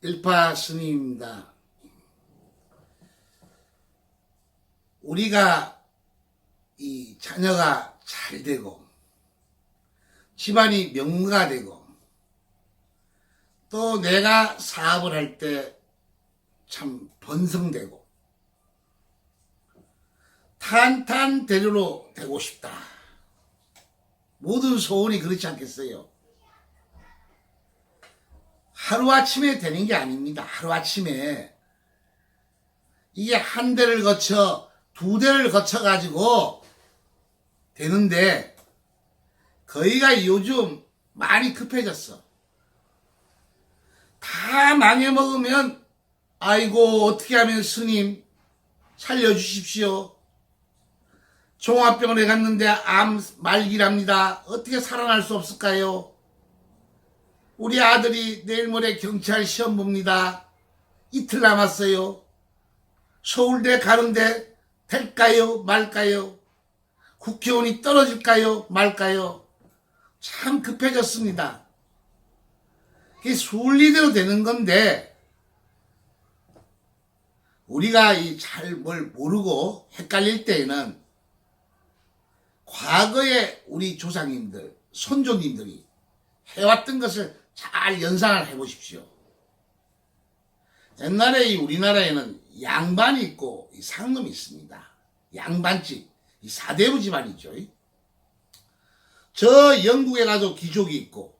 일파 스님입니다. 우리가 이 자녀가 잘 되고 집안이 명가가 되고 또 내가 사업을 할 때 참 번성되고 탄탄대로로 되고 싶다. 모든 소원이 그렇지 않겠어요? 하루아침에 되는 게 아닙니다. 하루아침에 이게 한 대를 거쳐 두 대를 거쳐 가지고 되는데 거의가 요즘 많이 급해졌어. 다 망해먹으면 아이고 어떻게 하면 스님 살려주십시오. 종합병원에 갔는데 암 말기랍니다. 어떻게 살아날 수 없을까요? 우리 아들이 내일 모레 경찰 시험 봅니다. 이틀 남았어요. 서울대 가는데 될까요? 말까요? 국회의원이 떨어질까요? 말까요? 참 급해졌습니다. 그게 순리대로 되는 건데 우리가 잘 뭘 모르고 헷갈릴 때에는 과거에 우리 조상님들, 선조님들이 해왔던 것을 잘 연상을 해보십시오. 옛날에 우리나라에는 양반이 있고 상놈이 있습니다. 양반집, 이 사대부 집안이죠. 저 영국에 가도 귀족이 있고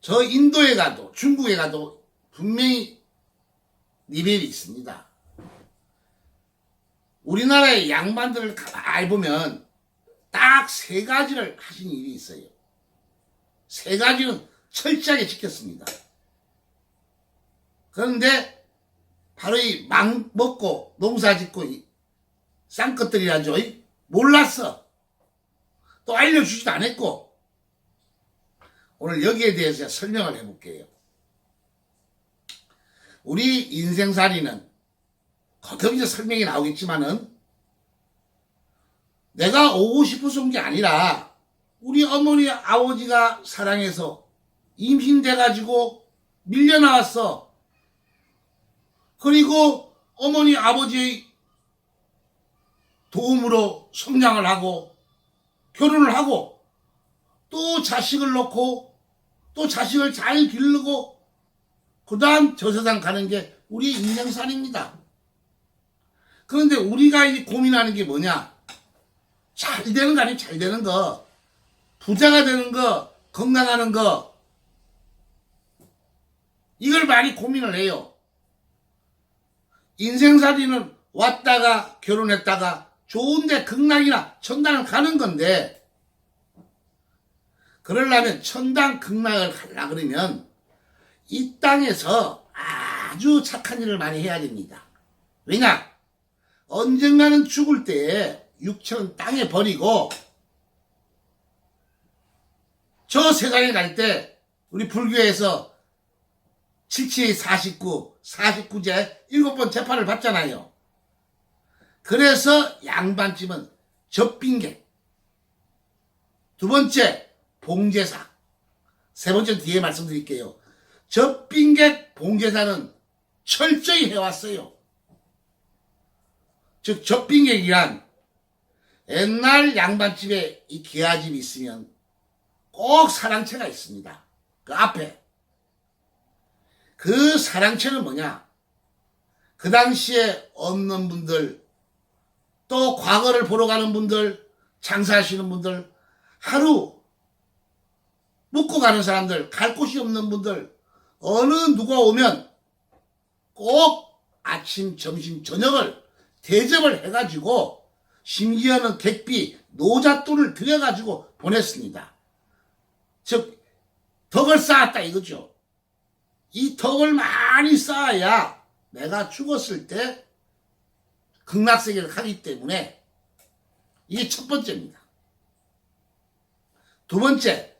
저 인도에 가도 중국에 가도 분명히 레벨이 있습니다. 우리나라의 양반들을 가만히 보면 딱 세 가지를 하신 일이 있어요. 세 가지는 철저하게 지켰습니다. 그런데 바로 이 막 먹고 농사 짓고 쌍것들이라죠. 몰랐어. 또 알려주지도 않았고 오늘 여기에 대해서 설명을 해볼게요. 우리 인생살이는 거듭 설명이 나오겠지만은 내가 오고 싶어서 온 게 아니라 우리 어머니 아버지가 사랑해서 임신돼가지고 밀려나왔어. 그리고 어머니 아버지의 도움으로 성장을 하고 결혼을 하고 또 자식을 놓고 또 자식을 잘 기르고 그 다음 저 세상 가는 게 우리 인생살입니다. 그런데 우리가 고민하는 게 뭐냐? 잘 되는 거 아니면 잘 되는 거, 부자가 되는 거, 건강하는 거, 이걸 많이 고민을 해요. 인생살이는 왔다가 결혼했다가 좋은데 극락이나 천당을 가는 건데 그러려면 천당 극락을 가려고 그러면 이 땅에서 아주 착한 일을 많이 해야 됩니다. 왜냐? 언젠가는 죽을 때에 육체는 땅에 버리고 저 세상에 갈 때 우리 불교에서 772 49제 7번 재판을 받잖아요. 그래서 양반집은 접빈객, 두 번째 봉제사, 세 번째 뒤에 말씀드릴게요. 접빈객 봉제사는 철저히 해왔어요. 즉 접빈객이란 옛날 양반집에 이 기아집이 있으면 꼭 사랑채가 있습니다. 그 앞에. 그 사랑채는 뭐냐? 그 당시에 없는 분들, 또 과거를 보러 가는 분들, 장사하시는 분들, 하루 묵고 가는 사람들, 갈 곳이 없는 분들, 어느 누가 오면 꼭 아침, 점심, 저녁을 대접을 해가지고 심지어는 객비, 노잣돈을 들여가지고 보냈습니다. 즉 덕을 쌓았다 이거죠. 이 덕을 많이 쌓아야 내가 죽었을 때 극락세계를 가기 때문에 이게 첫 번째입니다. 두 번째,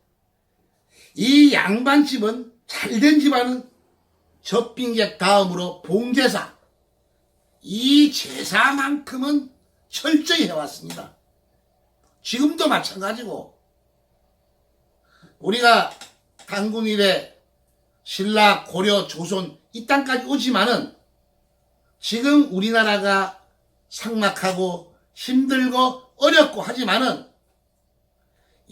이 양반집은 잘된 집안은 접빈객 다음으로 봉제사, 이 제사만큼은 철저히 해왔습니다. 지금도 마찬가지고 우리가 단군 이래 신라, 고려, 조선 이 땅까지 오지만은 지금 우리나라가 삭막하고 힘들고 어렵고 하지만은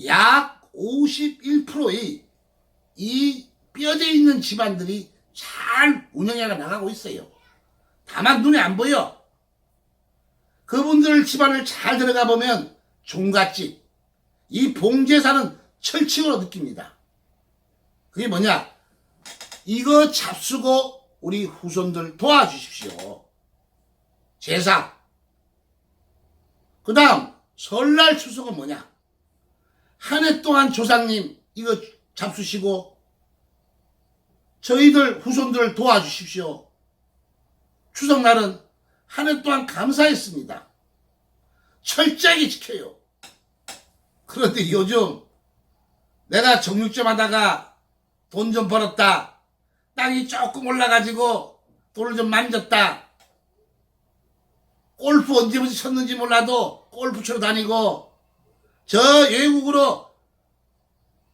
약 51%의 이 뼈대 있는 집안들이 잘 운영해 나가고 있어요. 다만 눈에 안 보여. 그분들 집안을 잘 들어가 보면 종갓집, 이 봉제사는 철칙으로 느낍니다. 그게 뭐냐? 이거 잡수고 우리 후손들 도와주십시오. 제사. 그 다음 설날 추석은 뭐냐? 한 해 동안 조상님 이거 잡수시고 저희들 후손들 도와주십시오. 추석날은 한 해 동안 감사했습니다. 철저하게 지켜요. 그런데 요즘 내가 정육점 하다가 돈 좀 벌었다. 땅이 조금 올라가지고 돈을 좀 만졌다. 골프 언제부터 쳤는지 몰라도 골프 치러 다니고 저 외국으로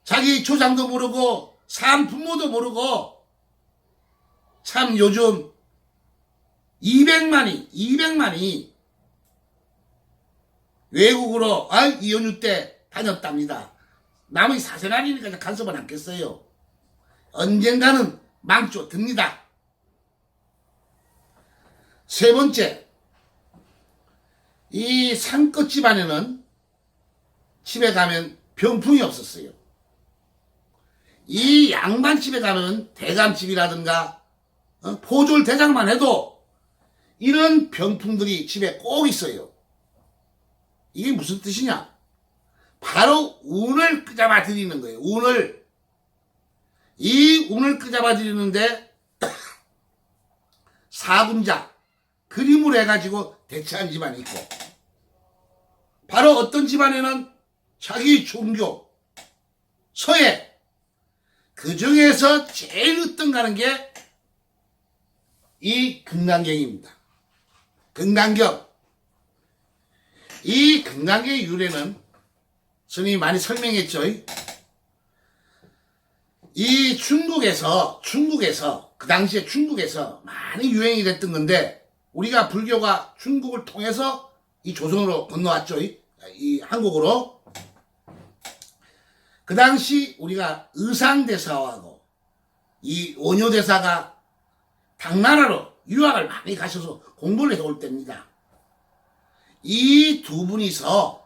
자기 조상도 모르고 산 부모도 모르고 참 요즘 200만이 외국으로 이 연휴 때 다녔답니다. 남의 사생활이니까 간섭은 않겠어요. 언젠가는 망조 듭니다. 세 번째, 이 산끝 집안에는 집에 가면 병풍이 없었어요. 이 양반집에 가면 대감집이라든가 포졸 대장만 해도 이런 병풍들이 집에 꼭 있어요. 이게 무슨 뜻이냐? 바로 운을 끄잡아 드리는 거예요. 이 운을 끄잡아 드리는데 사군자 그림으로 해가지고 대체한 집안이 있고, 바로 어떤 집안에는 자기 종교 서예, 그 중에서 제일 으뜸가는 게 이 금강경입니다. 금강경. 이 금강경의 유래는 스님이 많이 설명했죠. 이 중국에서 그 당시에 중국에서 많이 유행이 됐던 건데, 우리가 불교가 중국을 통해서 이 조선으로 건너왔죠. 이 한국으로. 그 당시 우리가 의상대사하고 이 원효대사가 당나라로 유학을 많이 가셔서 공부를 해올 때입니다. 이 두 분이서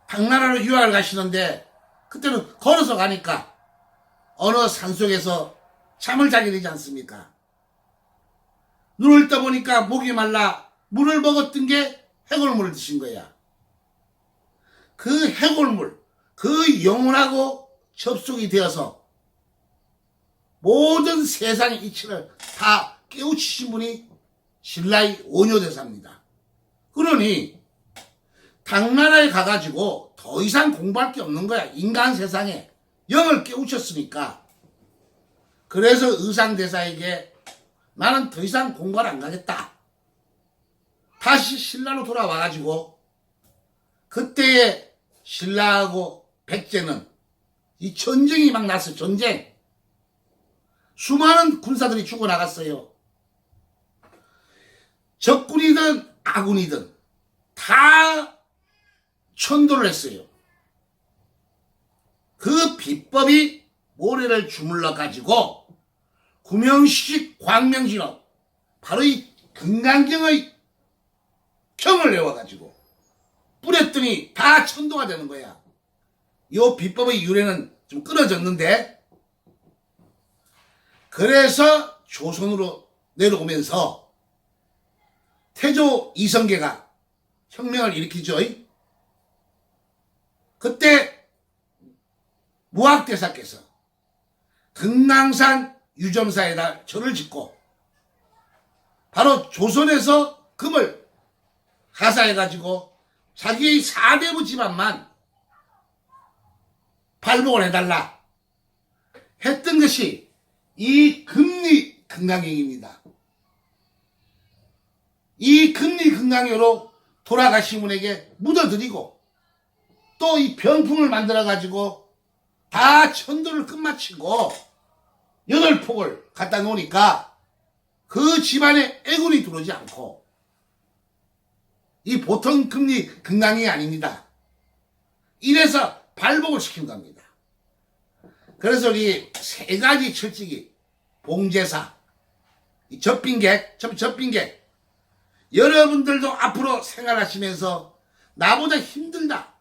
당나라로 유학을 가시는데, 그때는 걸어서 가니까 어느 산속에서 잠을 자게 되지 않습니까? 눈을 떠보니까 목이 말라 물을 먹었던 게 해골물을 드신 거야. 그 해골물, 그 영혼하고 접속이 되어서 모든 세상의 이치를 다 깨우치신 분이 신라의 원효대사입니다. 그러니 당나라에 가가지고 더 이상 공부할 게 없는 거야. 인간 세상에 영을 깨우쳤으니까. 그래서 의상대사에게 나는 더 이상 공부를 안 가겠다. 다시 신라로 돌아와가지고 그때의 신라하고 백제는 이 전쟁이 막 났어요. 전쟁. 수많은 군사들이 죽어나갔어요. 적군이든 아군이든 다 천도를 했어요. 그 비법이 모래를 주물러 가지고 구명식 광명신업, 바로 이 금강경의 경을 내워가지고 뿌렸더니 다 천도가 되는 거야. 이 비법의 유래는 좀 끊어졌는데, 그래서 조선으로 내려오면서 태조 이성계가 혁명을 일으키죠. 그때 무학대사께서 금강산 유점사에다 절을 짓고 바로 조선에서 금을 하사해가지고 자기의 사대부 집안만 발복을 해달라 했던 것이 이 금리 금강경입니다. 이 금리 금강경으로 돌아가신 분에게 묻어드리고 또 이 병풍을 만들어가지고 다 천도를 끝마치고 8폭을 갖다 놓으니까 그 집안에 애군이 들어오지 않고, 이 보통 금리 건강이 아닙니다. 이래서 발복을 시킨 겁니다. 그래서 우리 세 가지 철칙이, 봉제사, 접빈객, 여러분들도 앞으로 생활하시면서 나보다 힘들다,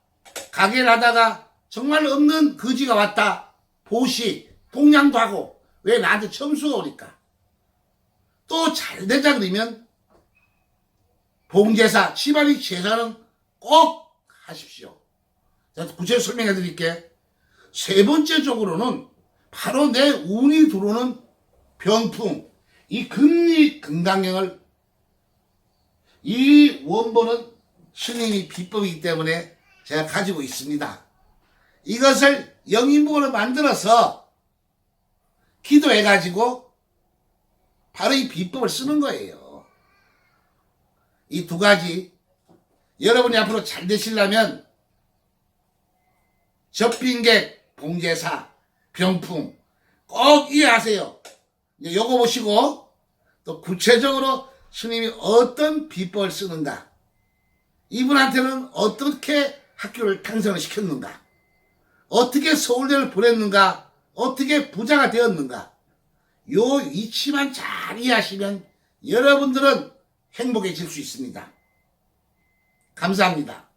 가게를 하다가 정말 없는 거지가 왔다, 보시, 동냥도 하고 왜 나한테 점수가 오니까 또 잘되자 그러면 봉제사, 집안의 제사는 꼭 하십시오. 제가 구체적으로 설명해 드릴게. 세 번째 쪽으로는 바로 내 운이 들어오는 병풍, 이 금리 건강형을, 이 원본은 스님이 비법이기 때문에 제가 가지고 있습니다. 이것을 영인복으로 만들어서 기도해가지고 바로 이 비법을 쓰는 거예요. 이 두 가지 여러분이 앞으로 잘 되시려면 접빈객, 봉제사, 병풍 꼭 이해하세요. 이제 요거 보시고 또 구체적으로 스님이 어떤 비법을 쓰는가, 이분한테는 어떻게 학교를 탄생을 시켰는가, 어떻게 서울대를 보냈는가, 어떻게 부자가 되었는가, 요 이치만 잘 이해하시면 여러분들은 행복해질 수 있습니다. 감사합니다.